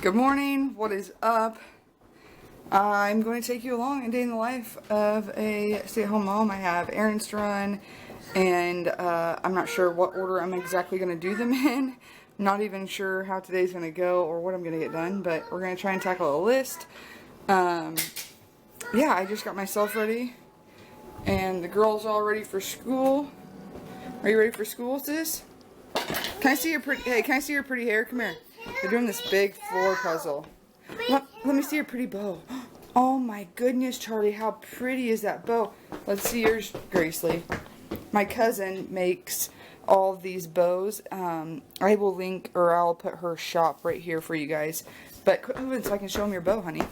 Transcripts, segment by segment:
Good morning, what is up? I'm going to take you along a day in the life of a stay-at-home mom. I have errands to run, and I'm not sure what order I'm exactly going to do them in. I'm not even sure how today's going to go or what I'm going to get done, but we're going to try and tackle a list. Yeah, I just got myself ready, and the girls all ready for school. Are you ready for school, sis? Can I see your pretty, hey, can I see your pretty hair? Come here. They're doing this big floor puzzle. Let me see your pretty bow. Oh my goodness, Charlie, how pretty is that bow? Let's see yours, Gracely. My cousin makes all of these bows. I will link, or I'll put her shop right here for you guys. But quit moving so I can show them your bow, honey.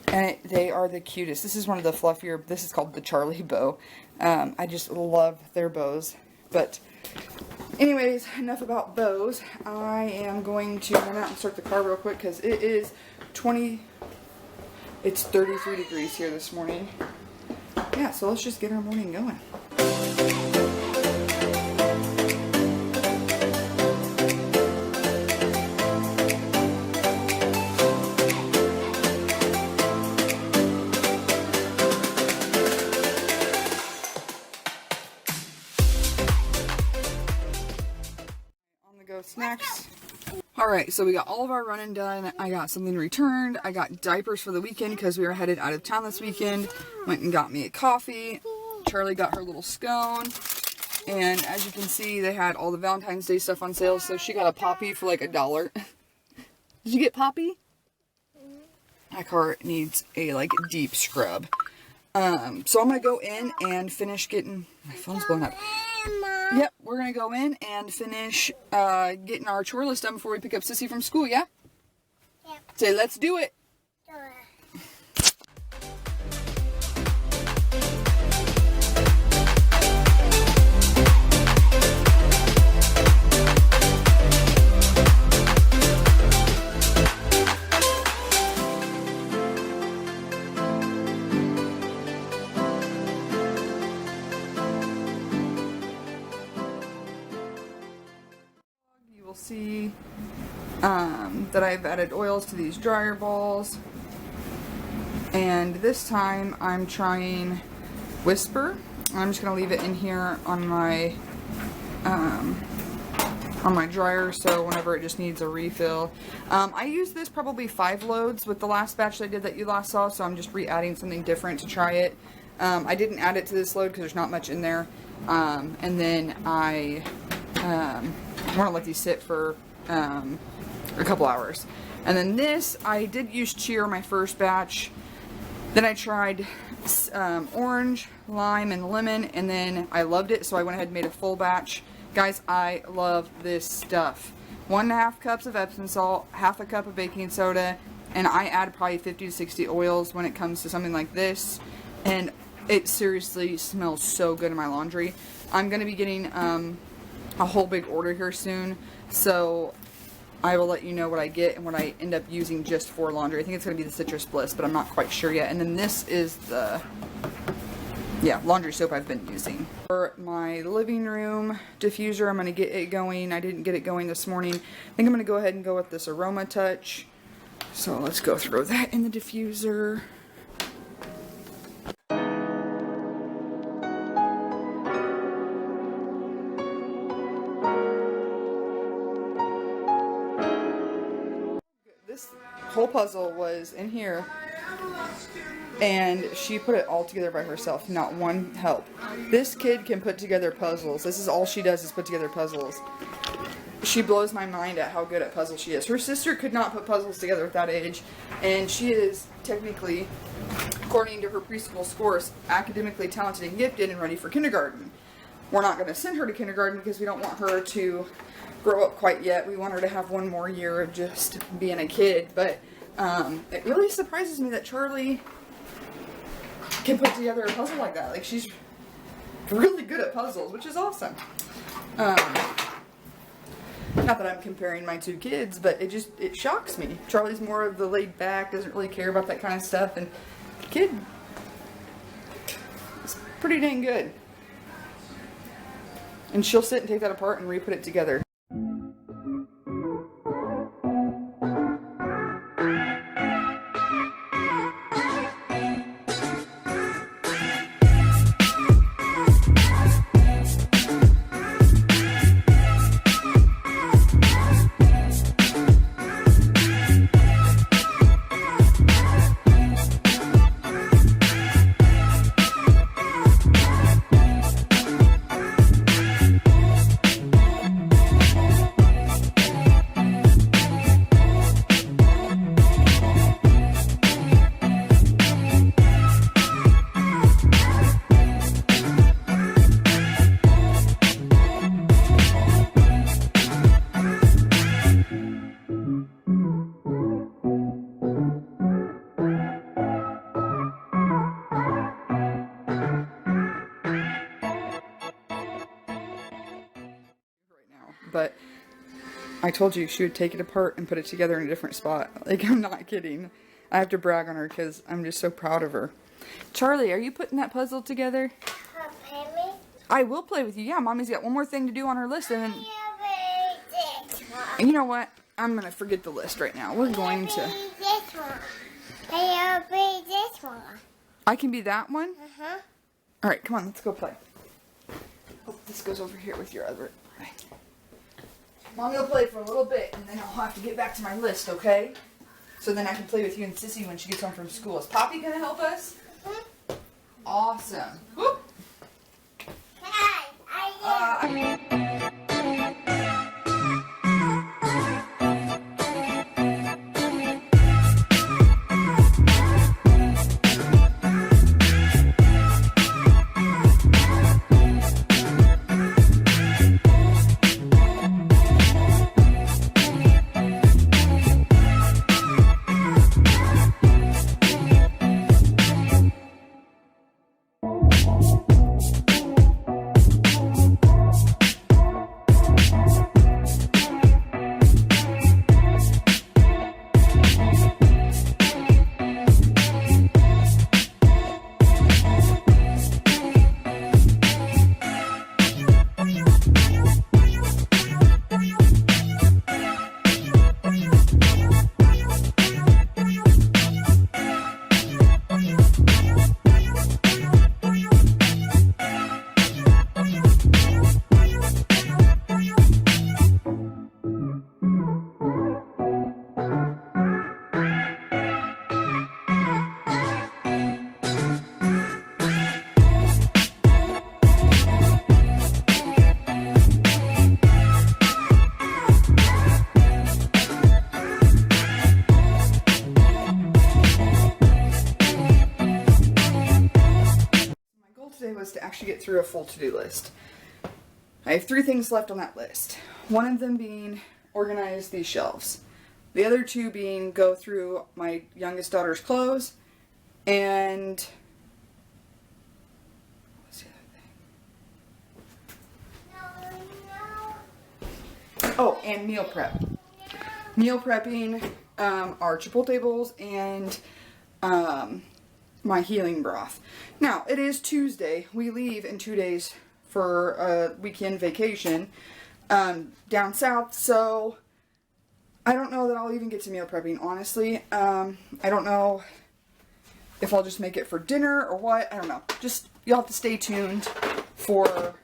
And they are the cutest. This is one of the fluffier, this is called the Charlie bow. I just love their bows. But anyways, enough about bows. I am going to run out and start the car real quick because it is 33 degrees here this morning. Yeah, so let's just get our morning going. Snacks. Alright, so we got all of our running done. I got something returned. I got diapers for the weekend because we were headed out of town this weekend. Went and got me a coffee. Charlie got her little scone. And as you can see, they had all the Valentine's Day stuff on sale. So she got a Poppy for like $1. Did you get Poppy? My car needs a like deep scrub. So I'm going to go in and finish getting... My phone's blowing up. Yep, we're going to go in and finish getting our chore list done before we pick up Sissy from school, yeah? Yep. Say, let's do it. See that I've added oils to these dryer balls, and this time I'm trying Whisper. I'm just gonna leave it in here on my dryer, so whenever it just needs a refill. I used this probably 5 loads with the last batch I did that you last saw, so I'm just re-adding something different to try it. I didn't add it to this load because there's not much in there, and then I want to let these sit for a couple hours. And then this, I did use cheer my first batch. Then I tried orange, lime, and lemon, and then I loved it, so I went ahead and made a full batch. Guys, I love this stuff. 1.5 cups of Epsom salt, half a cup of baking soda, and I add probably 50 to 60 oils when it comes to something like this. And it seriously smells so good in my laundry. I'm going to be getting a whole big order here soon, so I will let you know what I get and what I end up using just for laundry. I think it's going to be the Citrus Bliss, but I'm not quite sure yet. And then this is the laundry soap I've been using. For my living room diffuser, I'm going to get it going. I didn't get it going this morning. I think I'm going to go ahead and go with this Aroma Touch. So let's go throw that in the diffuser. This whole puzzle was in here, and she put it all together by herself, not one help. This kid can put together puzzles. This is all she does, is put together puzzles. She blows my mind at how good at puzzles she is. Her sister could not put puzzles together at that age, and she is technically, according to her preschool scores, academically talented and gifted and ready for kindergarten. We're not going to send her to kindergarten because we don't want her to grow up quite yet. We want her to have one more year of just being a kid, but it really surprises me that Charlie can put together a puzzle like that. Like, she's really good at puzzles, which is awesome. Not that I'm comparing my two kids, but it shocks me. Charlie's more of the laid back, doesn't really care about that kind of stuff, and the kid is pretty dang good. And she'll sit and take that apart and re-put it together. I told you she would take it apart and put it together in a different spot. Like, I'm not kidding. I have to brag on her because I'm just so proud of her. Charlie, are you putting that puzzle together? Play me? I will play with you. Yeah, Mommy's got one more thing to do on her list, and then... And you know what? I'm going to forget the list right now. We're going to... This one. I'll be this one. I can be that one? Uh-huh. Alright, come on, let's go play. Oh, this goes over here with your other... Mommy will play for a little bit, and then I'll have to get back to my list, okay? So then I can play with you and Sissy when she gets home from school. Is Poppy going to help us? Mm-hmm. Awesome. Whoop. Today was to actually get through a full to-do list. I have 3 things left on that list. One of them being organize these shelves. The other 2 being go through my youngest daughter's clothes and what's the other thing? Oh, and meal prep. Meal prepping our Chipotle bowls and my healing broth. Now, it is Tuesday. We leave in 2 days for a weekend vacation down south, so I don't know that I'll even get to meal prepping, honestly. I don't know if I'll just make it for dinner or what. I don't know. Just, you'll have to stay tuned for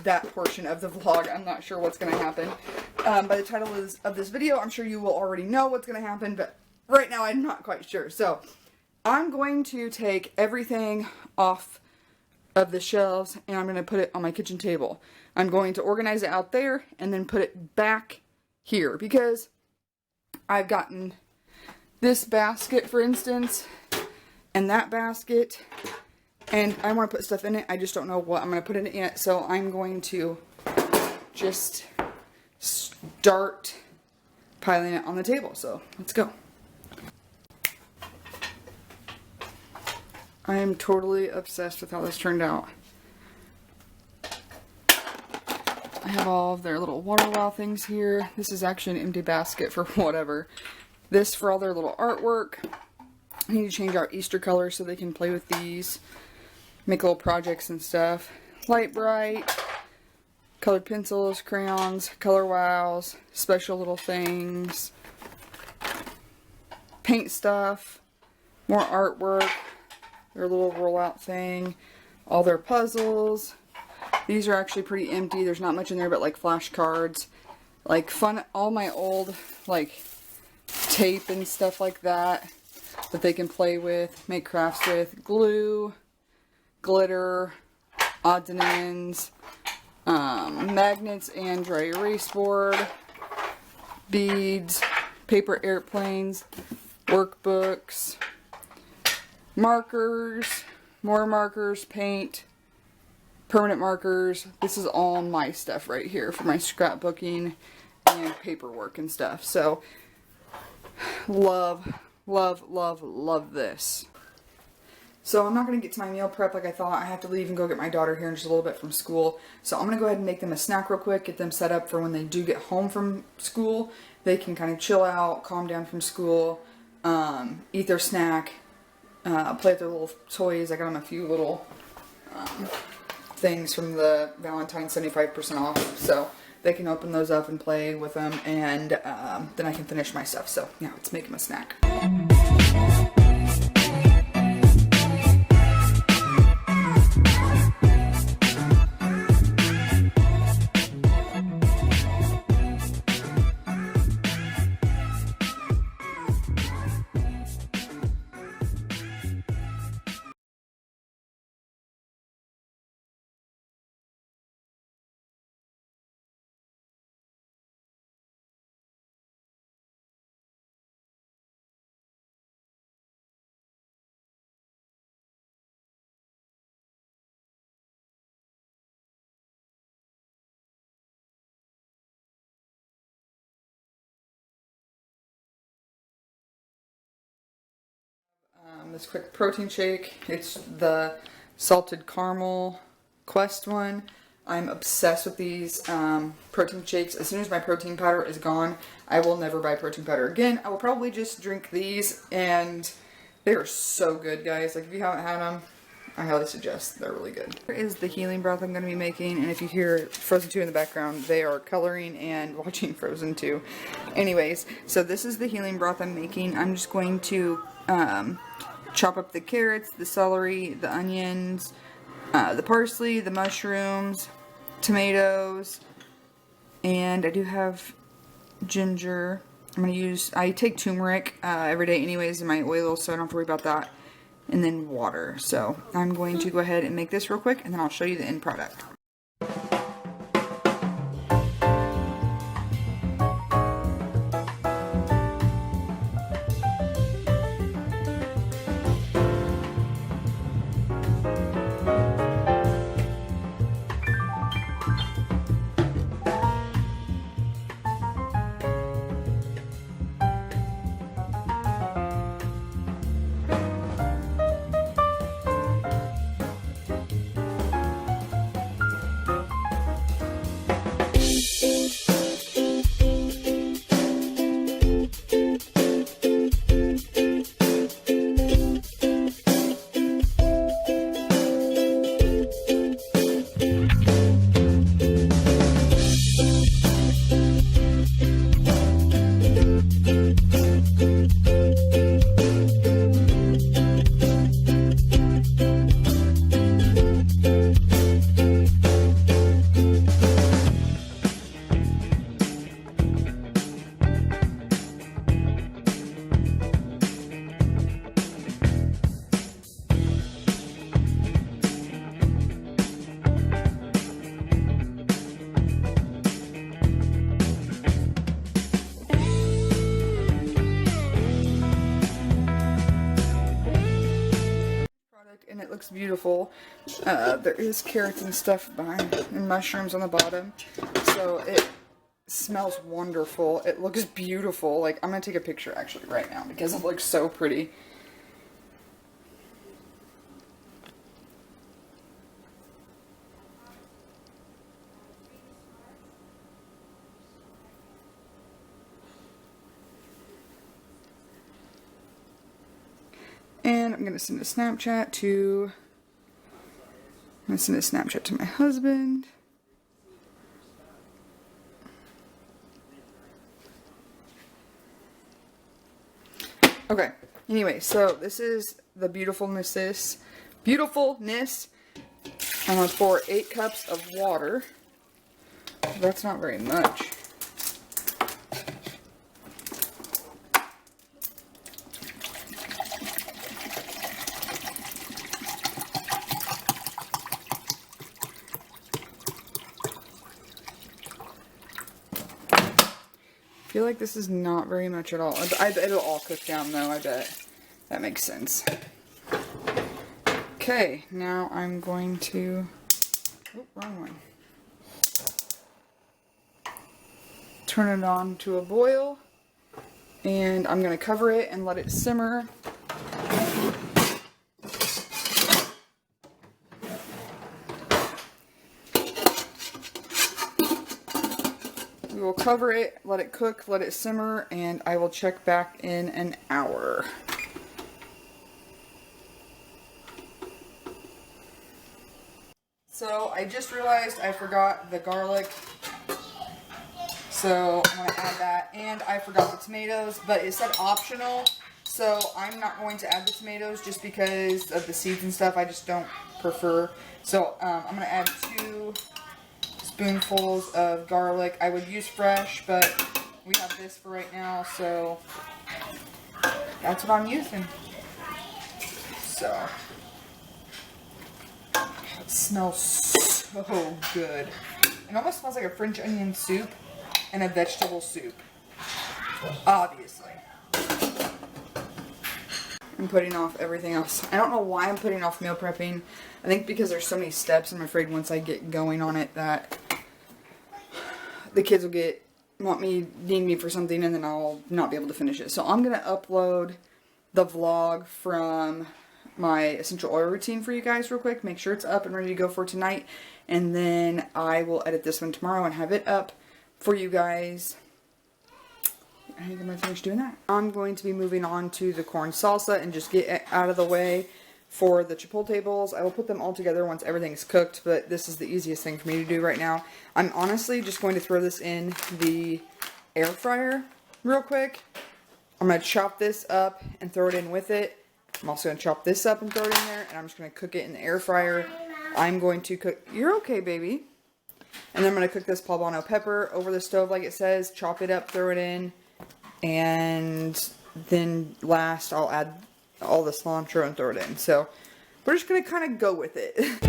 that portion of the vlog. I'm not sure what's going to happen. By the title of this video, I'm sure you will already know what's going to happen, but right now I'm not quite sure. So, I'm going to take everything off of the shelves and I'm going to put it on my kitchen table. I'm going to organize it out there and then put it back here because I've gotten this basket, for instance, and that basket, and I want to put stuff in it. I just don't know what I'm going to put in it yet, so I'm going to just start piling it on the table. So let's go. I am totally obsessed with how this turned out. I have all of their little water wow things here. This is actually an empty basket for whatever. This for all their little artwork. I need to change out Easter colors so they can play with these. Make little projects and stuff. Light Bright. Colored pencils, crayons, color wows, special little things. Paint stuff. More artwork. Their little rollout thing, all their puzzles. These are actually pretty empty. There's not much in there but like flashcards, like fun, all my old like tape and stuff like that they can play with, make crafts with, glue, glitter, odds and ends, magnets and dry erase board, beads, paper airplanes, workbooks, markers, more markers, paint, permanent markers. This is all my stuff right here for my scrapbooking and paperwork and stuff. So, love, love, love, love this. So I'm not going to get to my meal prep like I thought. I have to leave and go get my daughter here in just a little bit from school. So I'm going to go ahead and make them a snack real quick, get them set up for when they do get home from school. They can kind of chill out, calm down from school, eat their snack, play with their little toys. I got them a few little things from the Valentine's 75% off. So they can open those up and play with them, and then I can finish my stuff. So yeah, let's make them a snack. This quick protein shake. It's the salted caramel Quest one. I'm obsessed with these protein shakes. As soon as my protein powder is gone, I will never buy protein powder again. I will probably just drink these, and they are so good, guys. Like, if you haven't had them, I highly suggest. They're really good. Here is the healing broth I'm going to be making, and if you hear Frozen 2 in the background, they are coloring and watching Frozen 2. Anyways, so this is the healing broth I'm making. I'm just going to chop up the carrots, the celery, the onions, the parsley, the mushrooms, tomatoes, and I do have ginger. I take turmeric every day anyways in my oil, so I don't have to worry about that. And then water. So I'm going to go ahead and make this real quick, and then I'll show you the end product. And it looks beautiful. There is carrots and stuff behind, and mushrooms on the bottom, so it smells wonderful. It looks beautiful. Like, I'm gonna take a picture actually right now because it looks so pretty. And I'm going to send a Snapchat to my husband. Okay, anyway, so this is the beautifulness. I'm going to pour 8 cups of water. That's not very much. I feel like this is not very much at all. It'll all cook down though, I bet. That makes sense. Okay, now I'm going to... Oh, wrong one. Turn it on to a boil. And I'm going to cover it and let it simmer We will cover it, let it cook, let it simmer, and I will check back in an hour. So I just realized I forgot the garlic, so I'm going to add that, and I forgot the tomatoes, but it said optional, so I'm not going to add the tomatoes just because of the seeds and stuff. I just don't prefer. So I'm going to add 2 spoonfuls of garlic. I would use fresh, but we have this for right now, so that's what I'm using. So it smells so good. It almost smells like a French onion soup and a vegetable soup, obviously. I'm putting off everything else. I don't know why I'm putting off meal prepping. I think because there's so many steps. I'm afraid once I get going on it that the kids will need me for something, and then I'll not be able to finish it. So I'm going to upload the vlog from my essential oil routine for you guys real quick. Make sure it's up and ready to go for tonight. And then I will edit this one tomorrow and have it up for you guys. I think I'm going to finish doing that. I'm going to be moving on to the corn salsa and just get it out of the way for the chipotle bowls. I will put them all together once everything's cooked, but this is the easiest thing for me to do right now. I'm honestly just going to throw this in the air fryer real quick. I'm going to chop this up and throw it in with it. I'm also going to chop this up and throw it in there, and I'm just going to cook it in the air fryer. I'm going to cook... You're okay, baby. And then I'm going to cook this poblano pepper over the stove like it says. Chop it up, throw it in. And then last, I'll add all the cilantro and throw it in. So we're just going to kind of go with it.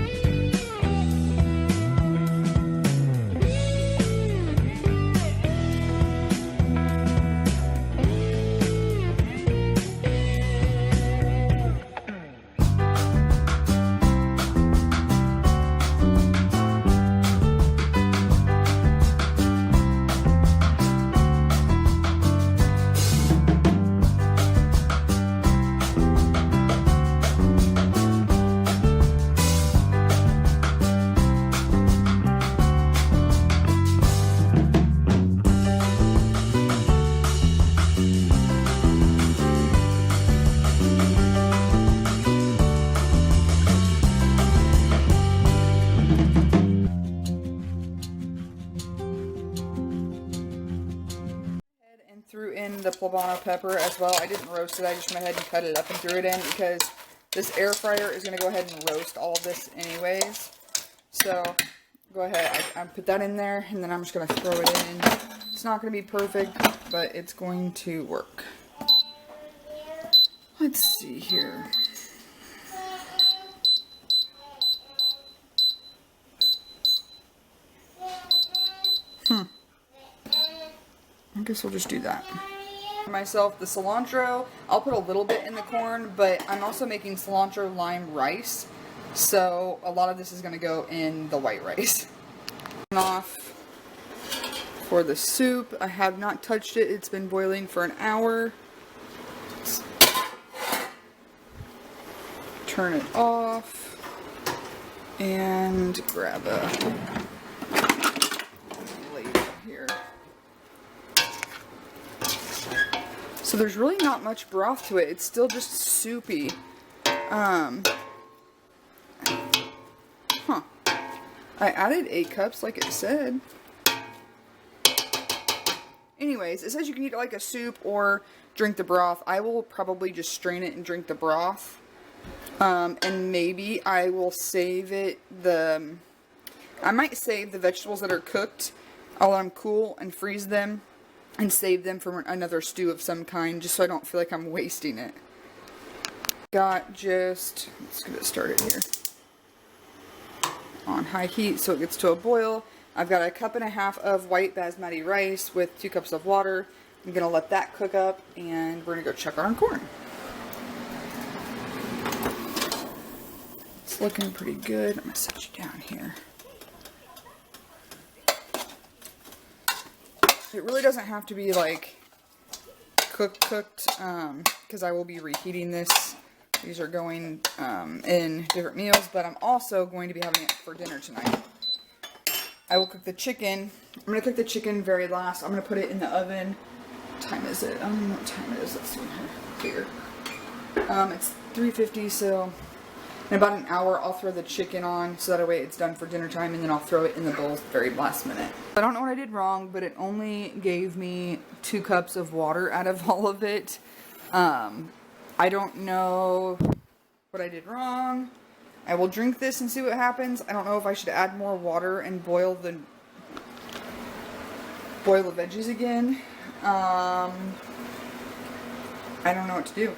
Threw in the poblano pepper as well. I didn't roast it. I just went ahead and cut it up and threw it in because this air fryer is going to go ahead and roast all of this anyways. So go ahead. I put that in there, and then I'm just going to throw it in. It's not going to be perfect, but it's going to work. Let's see here. I guess we'll just do that. For myself, the cilantro, I'll put a little bit in the corn, but I'm also making cilantro lime rice, so a lot of this is going to go in the white rice. Off for the soup. I have not touched it. It's been boiling for an hour. Turn it off and grab a ladle here. So there's really not much broth to it. It's still just soupy. I added 8 cups like it said. Anyways, it says you can eat it like a soup or drink the broth. I will probably just strain it and drink the broth. And maybe I will save it, I might save the vegetables that are cooked. I'll let them cool and freeze them and save them for another stew of some kind, just so I don't feel like I'm wasting it. Let's get it started here. On high heat so it gets to a boil. I've got 1.5 cups of white basmati rice with 2 cups of water. I'm going to let that cook up, and we're going to go check on our corn. It's looking pretty good. I'm going to set you down here. It really doesn't have to be like cooked, because I will be reheating this. These are going in different meals, but I'm also going to be having it for dinner tonight. I will cook the chicken. I'm going to cook the chicken very last. I'm going to put it in the oven. What time is it? I don't know what time it is. Let's see here. It's 3:50, so in about an hour I'll throw the chicken on so that way it's done for dinner time, and then I'll throw it in the bowl very last minute. I don't know what I did wrong, but it only gave me 2 cups of water out of all of it. I don't know what I did wrong. I will drink this and see what happens. I don't know if I should add more water and boil the veggies again. I don't know what to do.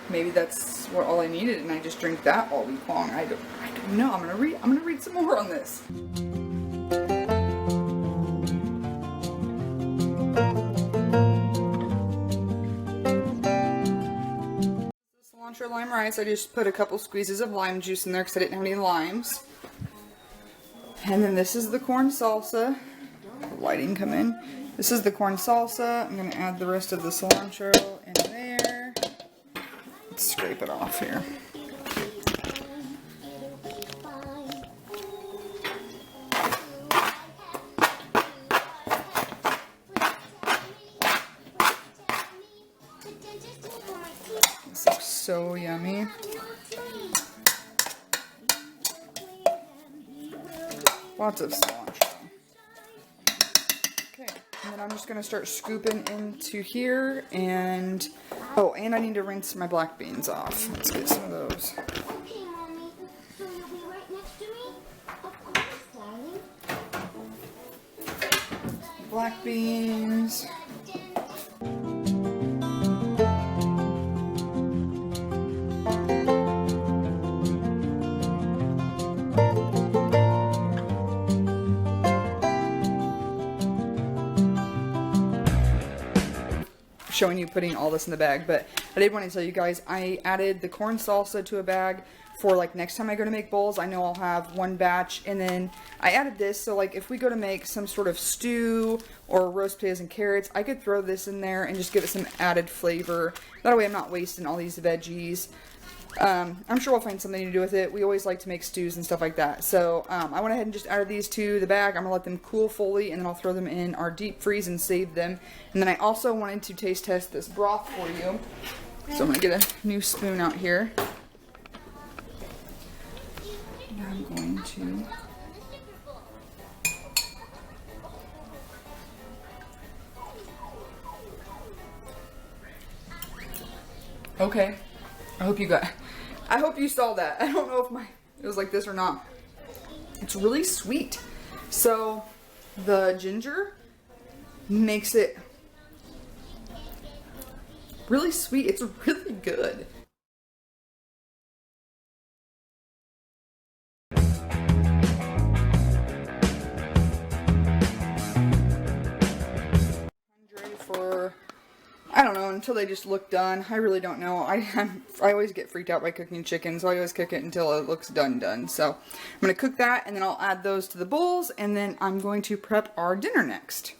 Maybe that's what all I needed, and I just drink that all week long. I don't know. I'm gonna read some more on this. Cilantro lime rice. I just put a couple squeezes of lime juice in there because I didn't have any limes. And then this is the corn salsa. The lighting come in. This is the corn salsa. I'm going to add the rest of the cilantro in there. Let's scrape it off here. This looks so yummy. Lots of cilantro. Okay, and then I'm just going to start scooping into here, and oh, and I need to rinse my black beans off. Let's get some of those. Okay, Mommy. So you'll be right next to me? Of course, darling. Black beans. Showing you putting all this in the bag, but I did want to tell you guys I added the corn salsa to a bag for like next time I go to make bowls. I know I'll have one batch, and then I added this so like if we go to make some sort of stew or roast potatoes and carrots, I could throw this in there and just give it some added flavor. That way I'm not wasting all these veggies. I'm sure we'll find something to do with it. We always like to make stews and stuff like that. So I went ahead and just added these to the bag. I'm going to let them cool fully, and then I'll throw them in our deep freeze and save them. And then I also wanted to taste test this broth for you. So I'm going to get a new spoon out here. And I'm going to... Okay. I hope you saw that. I don't know if it was like this or not. It's really sweet. So the ginger makes it really sweet. It's really good. For I don't know, until they just look done. I really don't know. I always get freaked out by cooking chicken, so I always cook it until it looks done. So I'm going to cook that, and then I'll add those to the bowls, and then I'm going to prep our dinner next.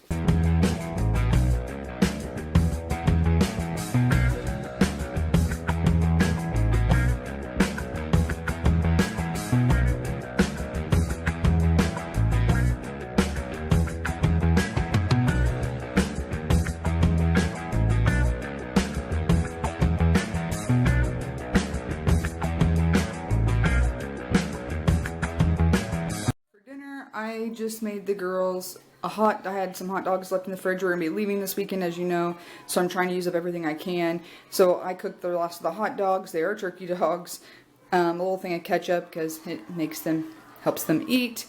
I just made the girls I had some hot dogs left in the fridge. We're going to be leaving this weekend, as you know, so I'm trying to use up everything I can. So I cooked the last of the hot dogs. They are turkey dogs. A little thing of ketchup because it helps them eat.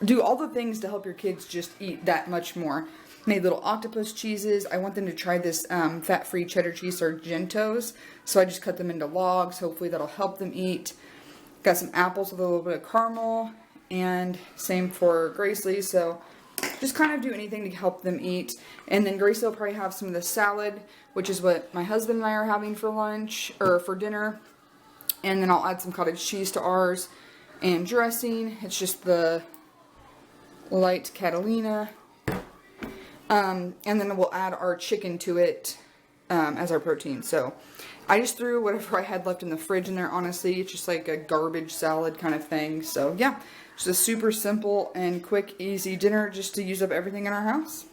Do all the things to help your kids just eat that much more. Made little octopus cheeses. I want them to try this fat-free cheddar cheese Sargentos, so I just cut them into logs. Hopefully that'll help them eat. Got some apples with a little bit of caramel. And same for Gracely, so just kind of do anything to help them eat. And then Gracely will probably have some of the salad, which is what my husband and I are having for lunch, or for dinner. And then I'll add some cottage cheese to ours. And dressing, it's just the light Catalina. And then we'll add our chicken to it as our protein. So I just threw whatever I had left in the fridge in there, honestly. It's just like a garbage salad kind of thing. So yeah, just a super simple and quick, easy dinner just to use up everything in our house.